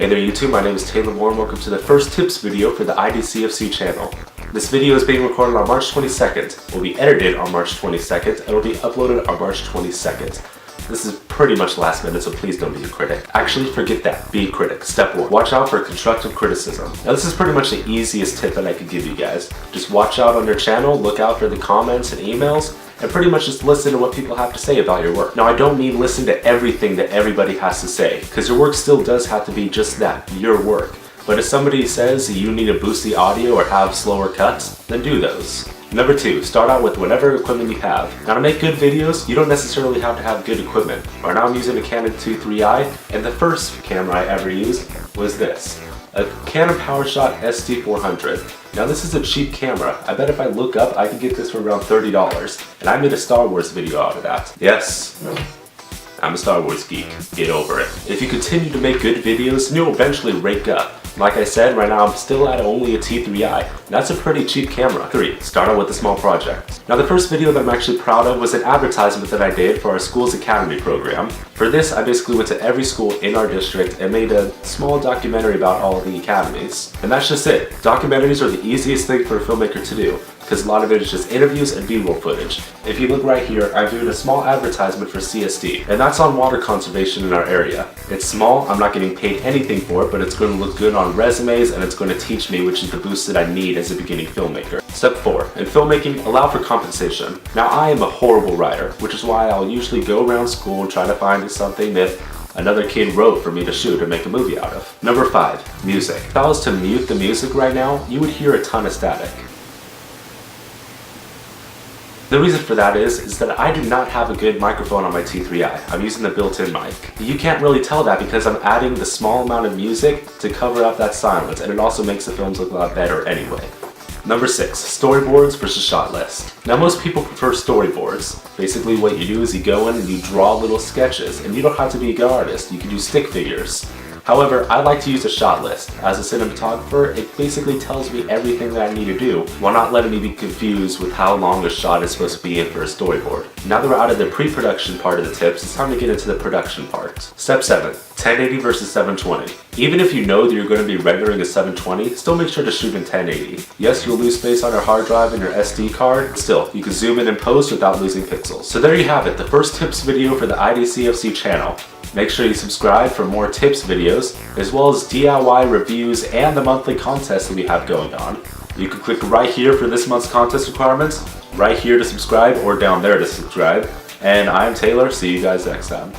Hey there YouTube, my name is Taylor Moore and welcome to the first tips video for the IDCFC channel. This video is being recorded on March 22nd, will be edited on March 22nd, and will be uploaded on March 22nd. This is pretty much last minute, so please don't be a critic. Actually, forget that. Be a critic. Step 1. Watch out for constructive criticism. Now this is pretty much the easiest tip that I could give you guys. Just watch out on your channel, look out for the comments and emails, and pretty much just listen to what people have to say about your work. Now I don't mean listen to everything that everybody has to say, because your work still does have to be just that, your work. But if somebody says you need to boost the audio or have slower cuts, then do those. Number 2, start out with whatever equipment you have. Now to make good videos, you don't necessarily have to have good equipment. Right now I'm using a Canon 2.3i, and the first camera I ever used was this. A Canon PowerShot SD400. Now this is a cheap camera. I bet if I look up, I could get this for around $30. And I made a Star Wars video out of that. Yes, I'm a Star Wars geek. Get over it. If you continue to make good videos, you'll eventually rake up. Like I said, right now I'm still at only a T3i. That's a pretty cheap camera. 3. Start out with a small project. Now the first video that I'm actually proud of was an advertisement that I did for our school's academy program. For this, I basically went to every school in our district and made a small documentary about all of the academies. And that's just it. Documentaries are the easiest thing for a filmmaker to do, because a lot of it is just interviews and B-roll footage. If you look right here, I'm doing a small advertisement for CSD, and that's on water conservation in our area. It's small, I'm not getting paid anything for it, but it's going to look good on resumes and it's going to teach me which is the boost that I need as a beginning filmmaker. Step 4. In filmmaking, allow for compensation. Now I am a horrible writer, which is why I'll usually go around school and try to find something that another kid wrote for me to shoot or make a movie out of. Number 5. Music. If I was to mute the music right now, you would hear a ton of static. The reason for that is that I do not have a good microphone on my T3i. I'm using the built-in mic. You can't really tell that because I'm adding the small amount of music to cover up that silence, and it also makes the films look a lot better anyway. Number 6. Storyboards versus shot list. Now most people prefer storyboards. Basically what you do is you go in and you draw little sketches, and you don't have to be a good artist, you can do stick figures. However, I like to use a shot list. As a cinematographer, it basically tells me everything that I need to do while not letting me be confused with how long a shot is supposed to be in for a storyboard. Now that we're out of the pre-production part of the tips, it's time to get into the production part. Step 7. 1080 versus 720. Even if you know that you're going to be rendering a 720, still make sure to shoot in 1080. Yes, you'll lose space on your hard drive and your SD card, but still, you can zoom in and post without losing pixels. So there you have it, the first tips video for the IDCFC channel. Make sure you subscribe for more tips videos, as well as DIY reviews and the monthly contest that we have going on. You can click right here for this month's contest requirements, right here to subscribe, or down there to subscribe. And I'm Taylor, see you guys next time.